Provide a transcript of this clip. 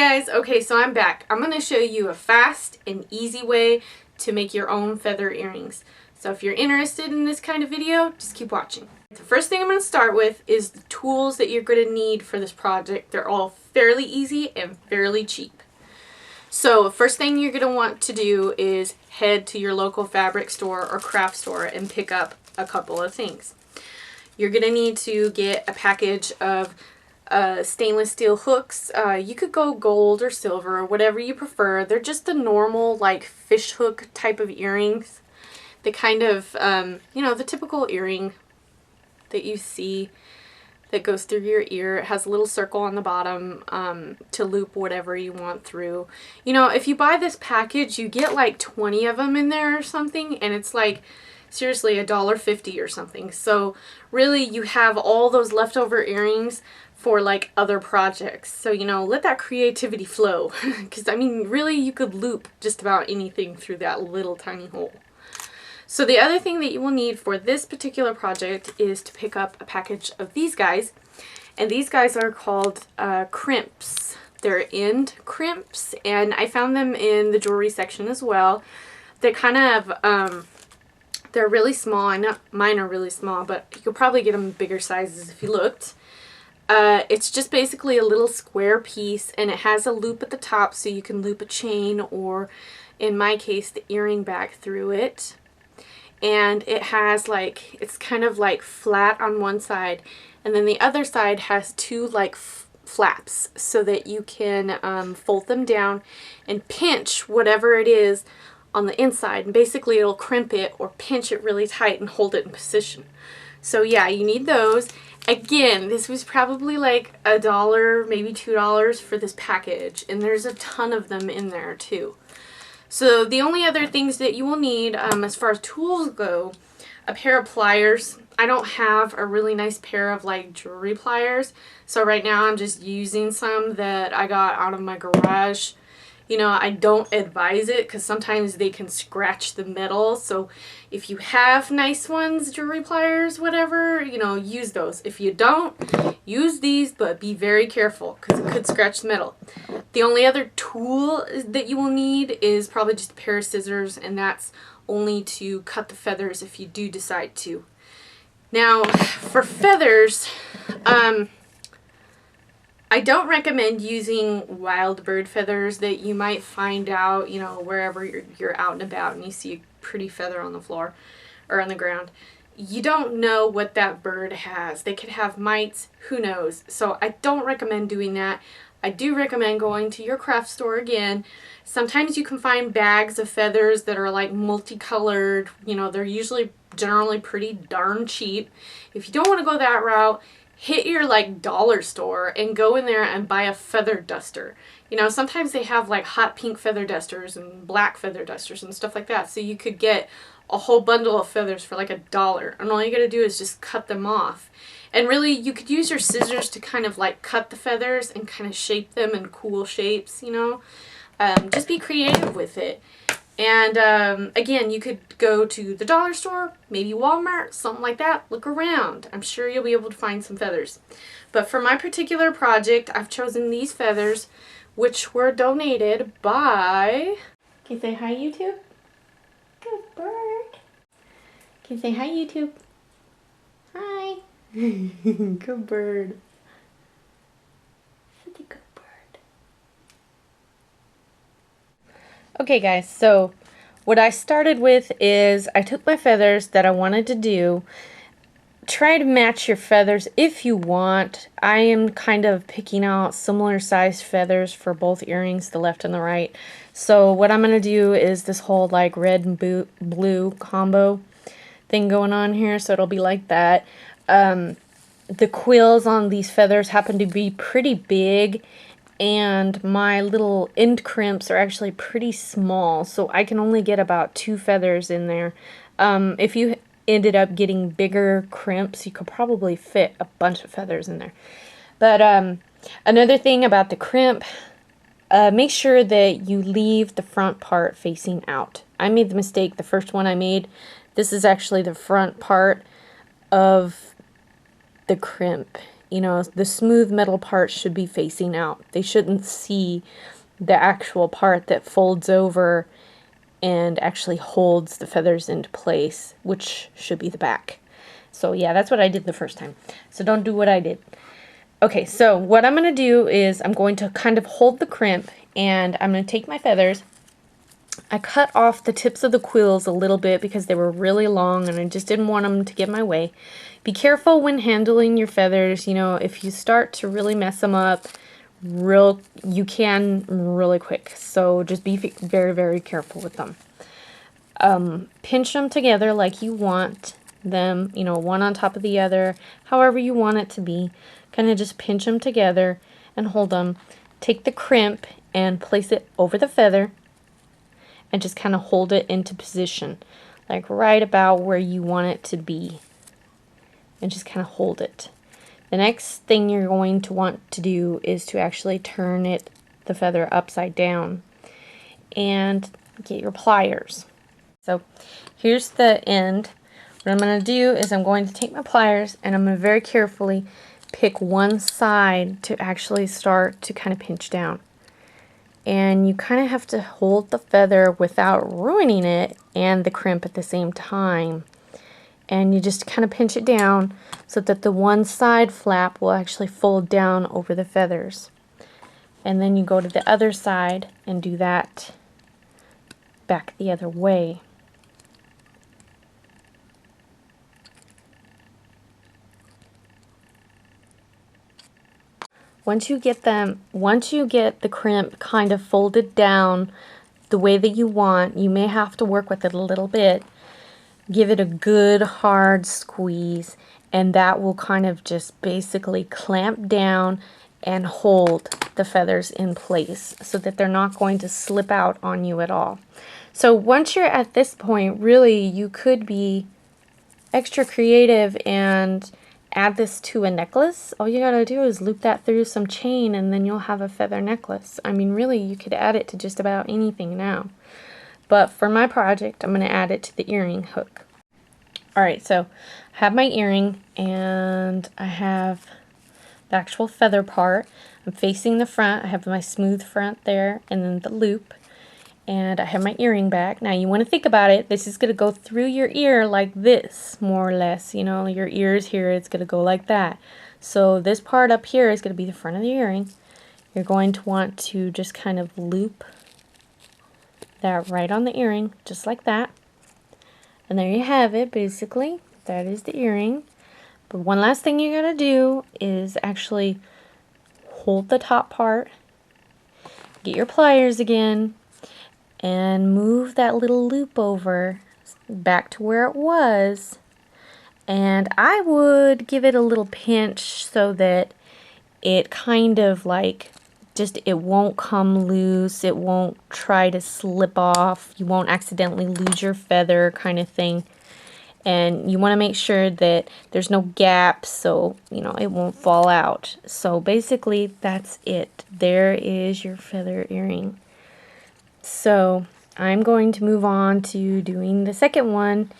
guys, okay, so I'm back. I'm going to show you a fast and easy way to make your own feather earrings. So if you're interested in this kind of video, just keep watching. The first thing I'm going to start with is the tools that you're going to need for this project. They're all fairly easy and fairly cheap. So the first thing you're going to want to do is head to your local fabric store or craft store and pick up a couple of things. You're going to need to get a package of stainless steel hooks. You could go gold or silver or whatever you prefer. They're just the normal like fish hook type of earrings. The kind of, you know, the typical earring that you see that goes through your ear. It has a little circle on the bottom to loop whatever you want through. You know, if you buy this package, you get like 20 of them in there or something, and it's like seriously $1.50 or something. So really you have all those leftover earrings for like other projects. So, you know, let that creativity flow, because I mean really you could loop just about anything through that little tiny hole. So the other thing that you will need for this particular project is to pick up a package of these guys, and these guys are called crimps. They're end crimps, and I found them in the jewelry section as well. They kind of they're really small. I know mine are really small, but you could probably get them in bigger sizes if you looked. It's just basically a little square piece, and it has a loop at the top so you can loop a chain, or in my case the earring back through it. And it has like, it's kind of like flat on one side, and then the other side has two like flaps so that you can fold them down and pinch whatever it is on the inside, and basically it'll crimp it or pinch it really tight and hold it in position. So yeah, you need those. Again, this was probably like $1, maybe $2 for this package, and there's a ton of them in there too. So the only other things that you will need as far as tools go, a pair of pliers. I don't have a really nice pair of like jewelry pliers, so right now I'm just using some that I got out of my garage. You know, I don't advise it because sometimes they can scratch the metal. So if you have nice ones, jewelry pliers, whatever, you know, use those. If you don't, use these, but be very careful because it could scratch the metal. The only other tool that you will need is probably just a pair of scissors, and that's only to cut the feathers if you do decide to. Now, for feathers, I don't recommend using wild bird feathers that you might find out, you know, wherever you're out and about and you see a pretty feather on the floor or on the ground. You don't know what that bird has. They could have mites, who knows. So I don't recommend doing that. I do recommend going to your craft store again. Sometimes you can find bags of feathers that are like multicolored. You know, they're usually generally pretty darn cheap. If you don't want to go that route, hit your like dollar store and go in there and buy a feather duster. You know, sometimes they have like hot pink feather dusters and black feather dusters and stuff like that. So you could get a whole bundle of feathers for like $1, and all you gotta do is just cut them off. And really, you could use your scissors to kind of like cut the feathers and kind of shape them in cool shapes, you know. Just be creative with it. And again, you could go to the dollar store, maybe Walmart, something like that. Look around. I'm sure you'll be able to find some feathers. But for my particular project, I've chosen these feathers, which were donated by... Can you say hi, YouTube? Good bird. Can you say hi, YouTube? Hi. Good bird. Such a good bird. Okay guys, so what I started with is I took my feathers that I wanted to do. Try to match your feathers if you want. I am kind of picking out similar sized feathers for both earrings, the left and the right. So what I'm going to do is this whole like red and blue combo thing going on here, so it'll be like that. The quills on these feathers happen to be pretty big, and my little end crimps are actually pretty small, so I can only get about 2 feathers in there. If you ended up getting bigger crimps, you could probably fit a bunch of feathers in there. But another thing about the crimp, make sure that you leave the front part facing out. I made the mistake, the first one I made, this is actually the front part of the crimp. you know, the smooth metal part should be facing out. They shouldn't see the actual part that folds over and actually holds the feathers into place, which should be the back. So yeah, that's what I did the first time. So don't do what I did. Okay, so what I'm going to do is I'm going to kind of hold the crimp, and I'm going to take my feathers. I cut off the tips of the quills a little bit because they were really long and I just didn't want them to get in my way. Be careful when handling your feathers. You know, if you start to really mess them up, you can really quick. So just be very, very careful with them. Pinch them together like you want them, you know, one on top of the other, however you want it to be. Kind of just pinch them together and hold them. Take the crimp and place it over the feather and just kind of hold it into position, like right about where you want it to be, and just kind of hold it. The next thing you're going to want to do is to actually turn the feather upside down and get your pliers. So here's the end. What I'm going to do is I'm going to take my pliers and I'm going to very carefully pick one side to actually start to kind of pinch down. And you kind of have to hold the feather without ruining it and the crimp at the same time. And you just kind of pinch it down so that the one side flap will actually fold down over the feathers. And then you go to the other side and do that back the other way. Once you get the crimp kind of folded down the way that you want, you may have to work with it a little bit. Give it a good hard squeeze, and that will kind of just basically clamp down and hold the feathers in place so that they're not going to slip out on you at all. So once you're at this point, really you could be extra creative and add this to a necklace. All you gotta do is loop that through some chain and then you'll have a feather necklace. I mean, really, you could add it to just about anything now. But for my project, I'm gonna add it to the earring hook. Alright, so I have my earring and I have the actual feather part. I'm facing the front. I have my smooth front there and then the loop. And I have my earring back. Now you want to think about it. This is going to go through your ear like this, more or less. You know, your ears here, it's going to go like that. So this part up here is going to be the front of the earring. You're going to want to just kind of loop that right on the earring, just like that. And there you have it, basically. That is the earring. But one last thing you got to do is actually hold the top part, get your pliers again, and move that little loop over back to where it was. And I would give it a little pinch so that it kind of like it won't come loose, it won't try to slip off, you won't accidentally lose your feather kind of thing. And you want to make sure that there's no gaps so, you know, it won't fall out. So basically that's it. There is your feather earring. So I'm going to move on to doing the second one,